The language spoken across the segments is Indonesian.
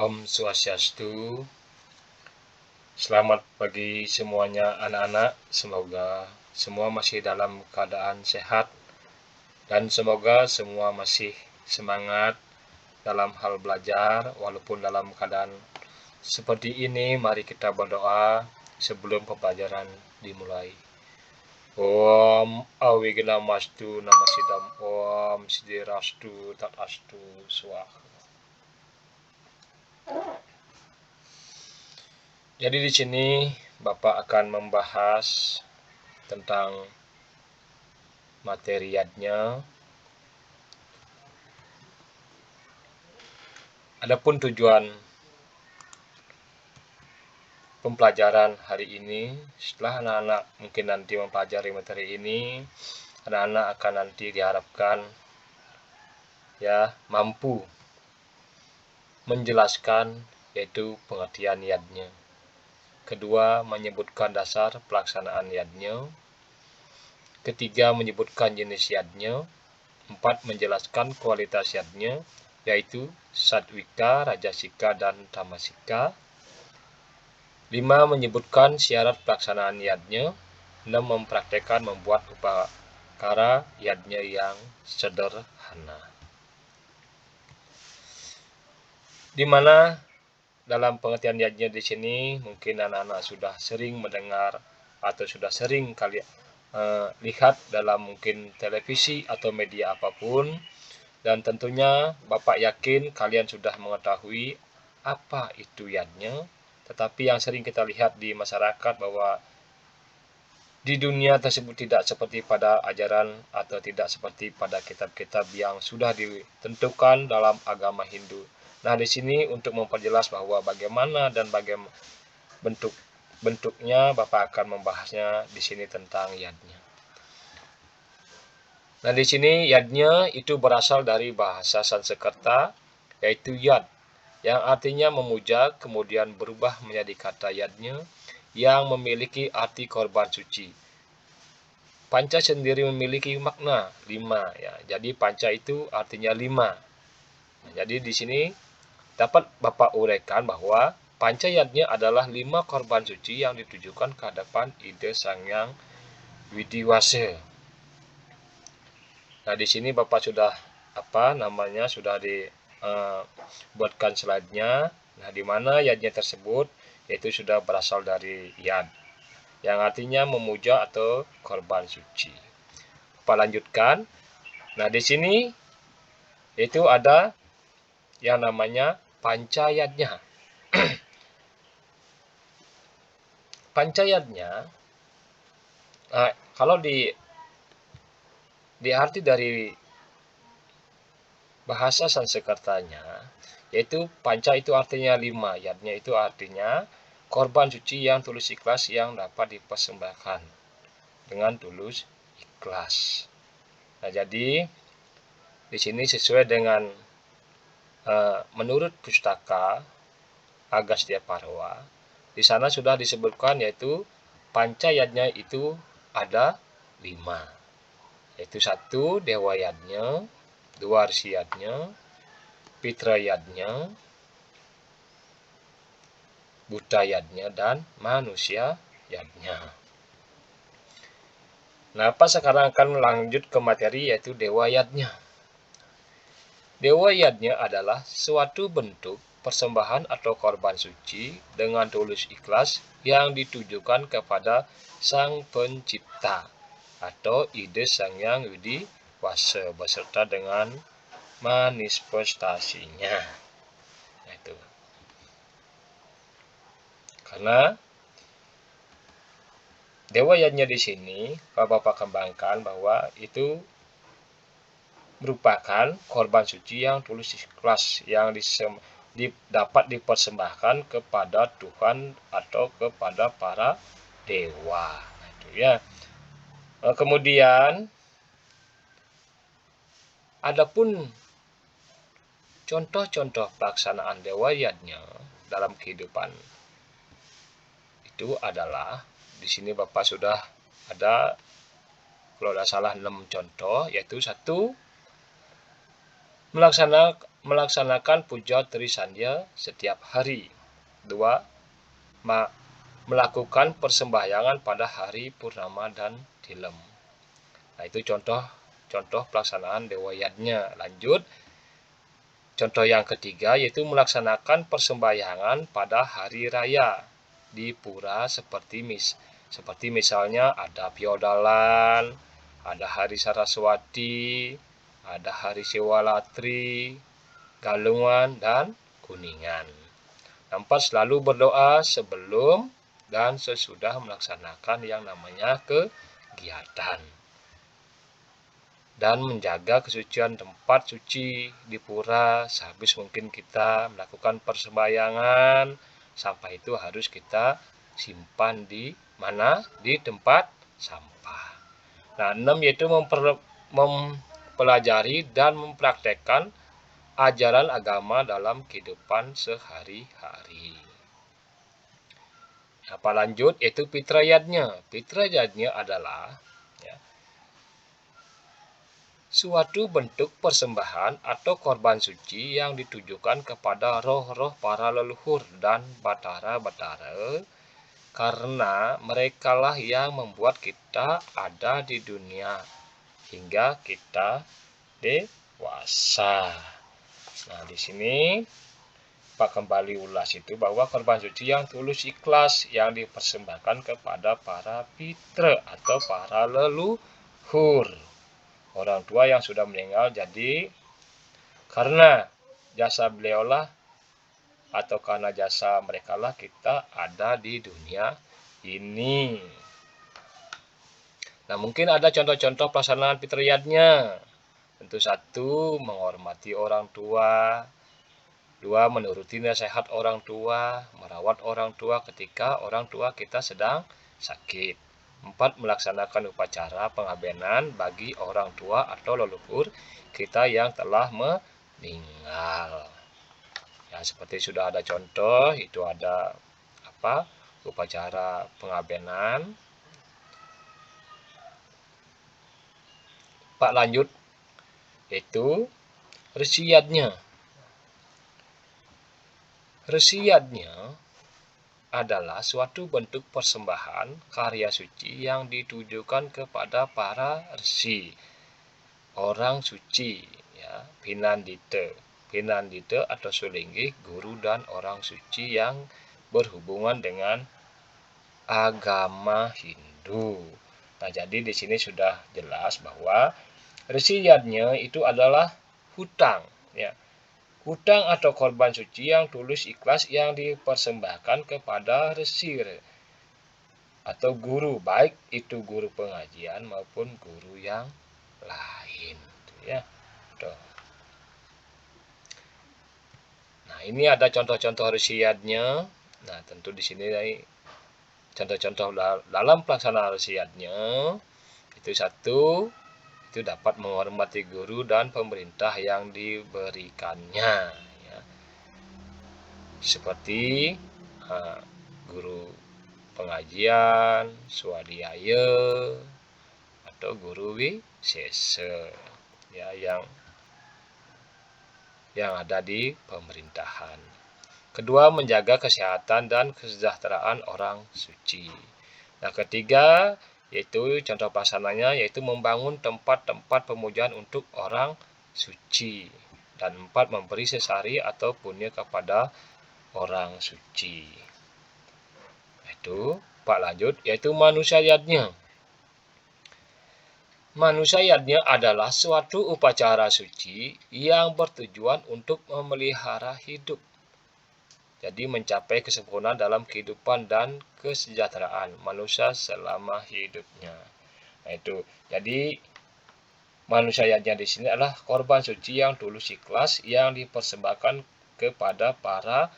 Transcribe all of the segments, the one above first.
Om Swastiastu. Selamat pagi semuanya anak-anak. Semoga semua masih dalam keadaan sehat dan semoga semua masih semangat dalam hal belajar walaupun dalam keadaan seperti ini. Mari kita berdoa sebelum pembelajaran dimulai. Om Awigna-mastu Namasidam Om Siddhirastu Tatastu Swaha. Jadi di sini Bapak akan membahas tentang materiatnya. Adapun tujuan pembelajaran hari ini, setelah anak-anak mungkin nanti mempelajari materi ini, anak-anak akan nanti diharapkan mampu menjelaskan yaitu pengertian yadnya. Kedua, menyebutkan dasar pelaksanaan yadnya. Ketiga, menyebutkan jenis yadnya. Empat, menjelaskan kualitas yadnya, yaitu satwika, rajasika, dan tamasika. 5. Menyebutkan syarat pelaksanaan yadnya. 6. Mempraktekkan membuat upakara yadnya yang sederhana. Di mana dalam pengertian yadnya di sini mungkin anak-anak sudah sering mendengar atau sudah sering lihat dalam mungkin televisi atau media apapun, dan tentunya Bapak yakin kalian sudah mengetahui apa itu yadnya. Tetapi yang sering kita lihat di masyarakat bahwa di dunia tersebut tidak seperti pada ajaran atau tidak seperti pada kitab-kitab yang sudah ditentukan dalam agama Hindu. Nah, di sini untuk memperjelas bahwa bagaimana dan bagaimana bentuknya, Bapak akan membahasnya di sini tentang yadnya. Nah, di sini yadnya itu berasal dari bahasa Sanskerta, yaitu yad, yang artinya memuja, kemudian berubah menjadi kata yadnya, yang memiliki arti korban suci. Panca sendiri memiliki makna 5 ya. Jadi panca itu artinya 5. Nah, jadi di sini dapat Bapak uraikan bahwa panca yadnya adalah 5 korban suci yang ditujukan ke hadapan ide Sangyang Widiwasa. Nah, di sini Bapak sudah sudah dibuatkan slide-nya. Nah, di mana yadnya tersebut yaitu sudah berasal dari yad, yang artinya memuja atau korban suci. Bapak lanjutkan. Nah, di sini itu ada yang namanya panca yadnya. Panca yadnya, kalau diarti dari bahasa Sanskertanya, yaitu panca itu artinya 5, yadnya itu artinya korban suci yang tulus ikhlas yang dapat dipersembahkan dengan tulus ikhlas. Nah, jadi di sini sesuai dengan menurut pustaka Agastya Parwa, di sana sudah disebutkan yaitu panca yadnya itu ada 5, yaitu 1 dewa yadnya, 2 rsi yadnya, pitra yadnya, buta yadnya, dan manusia yadnya. Nah, sekarang akan lanjut ke materi yaitu dewa yadnya. Dewa yadnya adalah suatu bentuk persembahan atau korban suci dengan tulus ikhlas yang ditujukan kepada Sang Pencipta atau ide Sangyang Widiwasa beserta dengan manifestasinya. Itu. Karena dewa yadnya di sini Bapak kembangkan bahwa itu merupakan korban suci yang tulus ikhlas yang dapat dipersembahkan kepada Tuhan atau kepada para dewa. Itu ya. Kemudian adapun contoh-contoh pelaksanaan dewa yadnya dalam kehidupan itu adalah di sini Bapak sudah ada kalau tidak salah 6 contoh, yaitu 1, melaksanakan melaksanakan puja Trisandya setiap hari. 2. Melakukan persembahyangan pada hari purnama dan tilem. Nah, itu contoh pelaksanaan Dewa Yadnya. Lanjut, contoh yang ketiga yaitu melaksanakan persembahyangan pada hari raya di pura seperti misalnya ada Piodalan, ada hari Saraswati, ada hari Siwalatri, Galungan, dan Kuningan. 4. Selalu berdoa sebelum dan sesudah melaksanakan yang namanya kegiatan. Dan menjaga kesucian tempat suci di pura. Sehabis mungkin kita melakukan persembahyangan, sampah itu harus kita simpan di mana? Di tempat sampah. Nah, 6 yaitu mempelajari dan mempraktekkan ajaran agama dalam kehidupan sehari-hari. Apa lanjut? Yaitu Fitrayatnya. Fitrayatnya adalah suatu bentuk persembahan atau korban suci yang ditujukan kepada roh-roh para leluhur dan batara-batara, karena merekalah yang membuat kita ada di dunia hingga kita dewasa. Nah, di sini Pak kembali ulas itu bahwa korban suci yang tulus ikhlas yang dipersembahkan kepada para pitra atau para leluhur, orang tua yang sudah meninggal. Jadi karena jasa beliaulah atau karena jasa merekalah kita ada di dunia ini. Nah, mungkin ada contoh-contoh pelaksanaan fitriyatnya. Tentu 1, menghormati orang tua. 2, menuruti nasihat orang tua, merawat orang tua ketika orang tua kita sedang sakit. 4, melaksanakan upacara pengabenan bagi orang tua atau leluhur kita yang telah meninggal. Ya, seperti sudah ada contoh, itu ada upacara pengabenan. Pak lanjut, yaitu resiyatnya. Resiyatnya adalah suatu bentuk persembahan karya suci yang ditujukan kepada para resi, orang suci, ya, Pinandita atau Sulinggih, guru dan orang suci yang berhubungan dengan agama Hindu. Nah, jadi di sini sudah jelas bahwa resiyatnya itu adalah hutang, ya. Hutang atau korban suci yang tulus ikhlas yang dipersembahkan kepada resi atau guru, baik itu guru pengajian maupun guru yang lain, ya. Tuh. Nah, ini ada contoh-contoh resiyatnya. Nah, tentu di sini contoh-contoh dalam pelaksanaan resiyatnya itu 1, itu dapat menghormati guru dan pemerintah yang diberikannya, ya. Seperti guru pengajian, swadhyaya, atau guru wisesa, ya, yang ada di pemerintahan. Kedua, menjaga kesehatan dan kesejahteraan orang suci. Nah, ketiga yaitu contoh pelaksananya yaitu membangun tempat-tempat pemujaan untuk orang suci. Dan 4, memberi sesari atau punya kepada orang suci. Itu Pak lanjut, yaitu manusiayatnya. Manusiayatnya adalah suatu upacara suci yang bertujuan untuk memelihara hidup. Jadi mencapai kesempurnaan dalam kehidupan dan kesejahteraan manusia selama hidupnya. Nah, itu. Jadi manusiayatnya di sini adalah korban suci yang tulus ikhlas yang dipersembahkan kepada para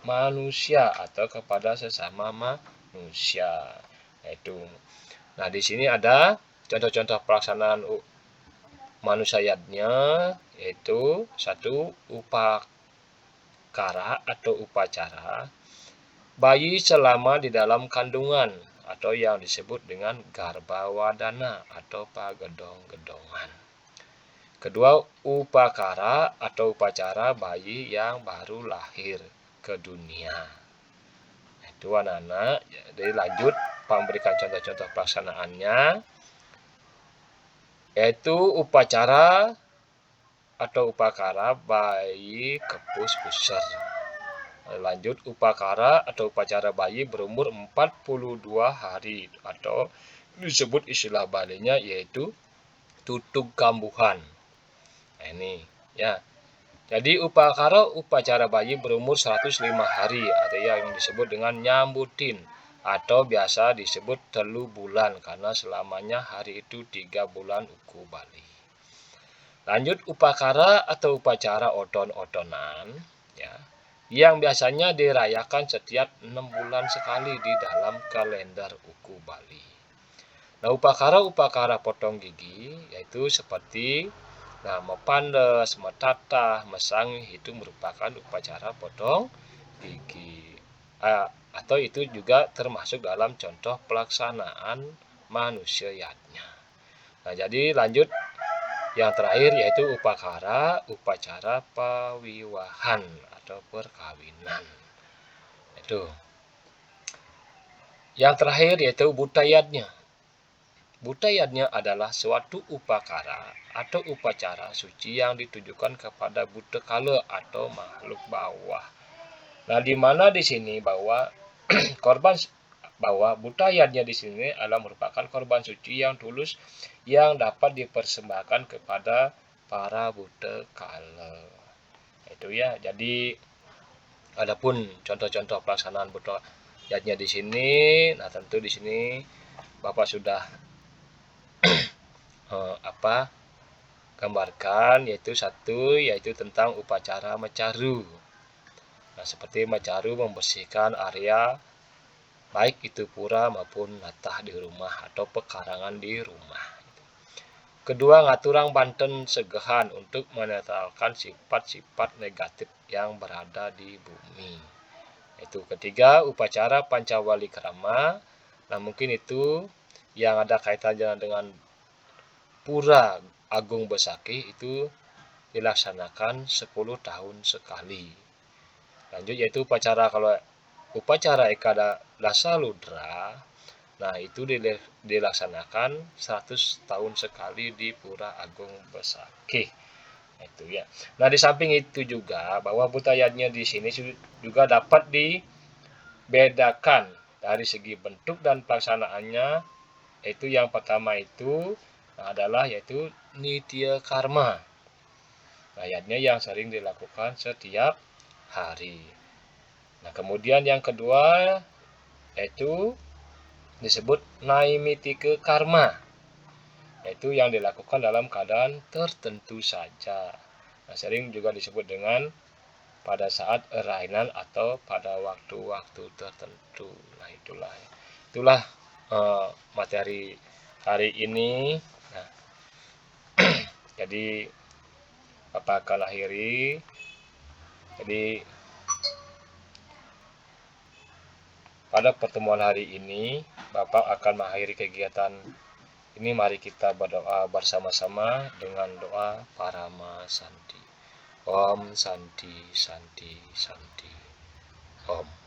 manusia atau kepada sesama manusia. Itu. Nah, di sini ada contoh-contoh pelaksanaan manusiayatnya, yaitu 1, upakara atau upacara bayi selama di dalam kandungan atau yang disebut dengan garbawadana atau pagedong-gedongan. Kedua, upakara atau upacara bayi yang baru lahir ke dunia. Itu anak-anak. Jadi lanjut memberikan contoh-contoh pelaksanaannya, yaitu upacara atau upakara bayi kepus puser. Lanjut, upakara atau upacara bayi berumur 42 hari atau disebut istilah Balinya yaitu tutug kambuhan. Nah, ini ya. Jadi upacara bayi berumur 105 hari atau yang disebut dengan nyambutin atau biasa disebut 3 bulan karena selamanya hari itu 3 bulan uku Bali. Lanjut, upakara atau upacara oton-otonan ya, yang biasanya dirayakan setiap 6 bulan sekali di dalam kalender uku Bali. Nah, upakara potong gigi yaitu seperti mepandes, metatah, mesangi itu merupakan upacara potong gigi. Atau itu juga termasuk dalam contoh pelaksanaan manusianya. Nah, jadi lanjut yang terakhir yaitu upacara pawiwahan atau perkawinan. Itu. Yang terakhir yaitu butayatnya. Butayatnya adalah suatu upakara atau upacara suci yang ditujukan kepada buta kala atau makhluk bawah. Nah, di mana di sini bahwa butayatnya di sini adalah merupakan korban suci yang tulus yang dapat dipersembahkan kepada para buta kala. Itu ya. Jadi adapun contoh-contoh pelaksanaan butayatnya di sini, nah tentu di sini Bapak sudah gambarkan yaitu tentang upacara mecaru. Nah, seperti mecaru membersihkan area baik itu pura maupun natah di rumah atau pekarangan di rumah. Kedua, ngaturang banten segehan untuk menetralkan sifat-sifat negatif yang berada di bumi. Itu ketiga, upacara pancawali krama. Nah, mungkin itu yang ada kaitannya dengan pura Agung Besakih itu dilaksanakan 10 tahun sekali. Lanjut yaitu upacara Eka Dasa Ludra. Nah, itu dilaksanakan 100 tahun sekali di Pura Agung Besakih. Itu ya. Nah, di samping itu juga bahwa butayatnya di sini juga dapat dibedakan dari segi bentuk dan pelaksanaannya. Itu yang pertama itu adalah yaitu nitya karma. Ayatnya yang sering dilakukan setiap hari. Nah, kemudian yang kedua yaitu disebut naimitike karma, yaitu yang dilakukan dalam keadaan tertentu saja. Nah, sering juga disebut dengan pada saat erainan atau pada waktu-waktu tertentu. Nah, itulah materi hari ini. Nah, jadi Bapak akan akhiri. Jadi pada pertemuan hari ini Bapak akan mengakhiri kegiatan ini. Mari kita berdoa bersama-sama dengan doa Parama Santi. Om Santi Santi Santi. Om.